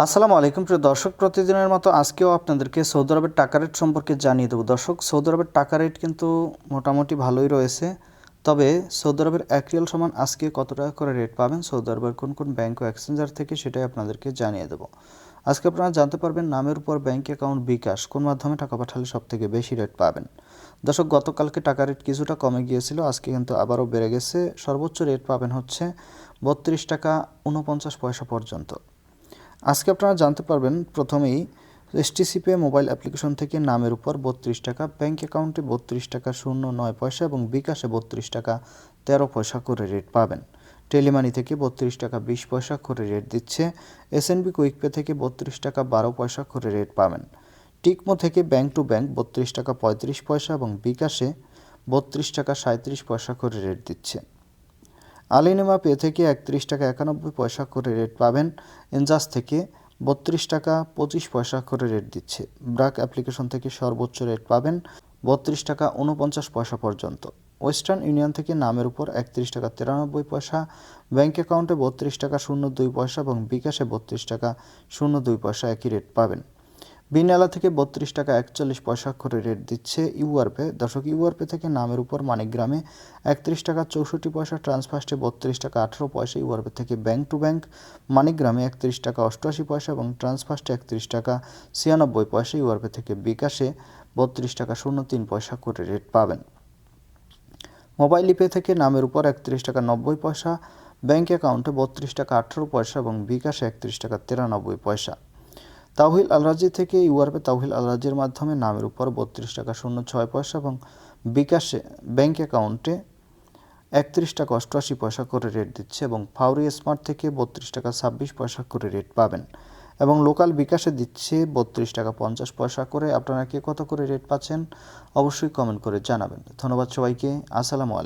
আসসালামু আলাইকুম প্রিয় দর্শক, প্রতিদিনের মতো আজকেও আপনাদেরকে সৌদি আরবের টাকা রেট সম্পর্কে জানিয়ে দেবো। দর্শক, সৌদি আরবের টাকা রেট কিন্তু মোটামুটি ভালোই রয়েছে। তবে সৌদি আরবের 1 রিয়াল সমান আজকে কত টাকা করে রেট পাবেন সৌদি আরবের কোন কোন ব্যাংক ও এক্সচেঞ্জার থেকে, সেটাই আপনাদেরকে জানিয়ে দেবো। আজকে আপনারা জানতে পারবেন নামের উপর ব্যাংক অ্যাকাউন্ট বিকাশ কোন মাধ্যমে টাকা পাঠালে সবথেকে বেশি রেট পাবেন। দর্শক, গতকালকে টাকা রেট কিছুটা কমে গিয়েছিল, আজকে কিন্তু আবারও বেড়ে গেছে। সর্বোচ্চ রেট পাবেন হচ্ছে 32 টাকা 49 পয়সা পর্যন্ত। আজকে আপনারা জানতে পারবেন প্রথমেই এসটিসি পে মোবাইল অ্যাপ্লিকেশন থেকে নামের উপর 32 টাকা, ব্যাঙ্ক অ্যাকাউন্টে 32 টাকা 09 পয়সা এবং বিকাশে 32 টাকা 13 পয়সা করে রেট পাবেন। টেলিমানি থেকে 32 টাকা 20 পয়সা করে রেট দিচ্ছে। এসএনবি কুইক পে থেকে 32 টাকা 12 পয়সা করে রেট পাবেন। টিকমো থেকে ব্যাংক টু ব্যাংক 32 টাকা 35 পয়সা এবং বিকাশে 32 টাকা 37 পয়সা করে রেট দিচ্ছে। আলিনেমা পে থেকে 31 টাকা 91 পয়সা করে রেট পাবেন। এনজাস থেকে 32 টাকা 25 পয়সা করে রেট দিচ্ছে। ব্রাক অ্যাপ্লিকেশন থেকে সর্বোচ্চ রেট পাবেন 32 টাকা 49 পয়সা পর্যন্ত। ওয়েস্টার্ন ইউনিয়ন থেকে নামের উপর 31 টাকা 93 পয়সা, ব্যাঙ্ক অ্যাকাউন্টে 32 টাকা 02 পয়সা এবং বিকাশে 32 টাকা 02 পয়সা একই রেট পাবেন। বিনালা থেকে 32 টাকা 41 পয়সা করে রেট দিচ্ছে ইউআরপে। দর্শক, ইউআরপে থেকে নামের উপর মানিকগ্রামে 31 টাকা 64 পয়সা, ট্রান্সফার্স্টে 32 টাকা 18 পয়সা। ইউআরপে থেকে ব্যাংক টু ব্যাংক মানিকগ্রামে 31 টাকা 88 পয়সা এবং ট্রান্সফার্স্টে 31 টাকা 96 পয়সা। ইউআরপে থেকে বিকাশে 32 টাকা 03 পয়সা করে রেট পাবেন। মোবাইল পে থেকে নামের উপর 31 টাকা 90 পয়সা, ব্যাংক অ্যাকাউন্টে 32 টাকা 18 পয়সা এবং বিকাশে 31 টাকা 93 পয়সা। তাওহিল আলরাজি থেকে ইউআরপে তাওহিল আলরাজির মাধ্যমে নামের উপর 32 টাকা 06 পয়সা এবং বিকাশে ব্যাংক অ্যাকাউন্টে 31 টাকা 88 পয়সা করে রেট দিচ্ছে এবং ফাউরি স্মার্ট থেকে 32 টাকা 26 পয়সা করে রেট পাবেন এবং লোকাল বিকাশে দিচ্ছে 32 টাকা 50 পয়সা করে। আপনারা কে কত করে রেট পাচ্ছেন অবশ্যই কমেন্ট করে জানাবেন। ধন্যবাদ সবাইকে। আসসালামু আলাইকুম।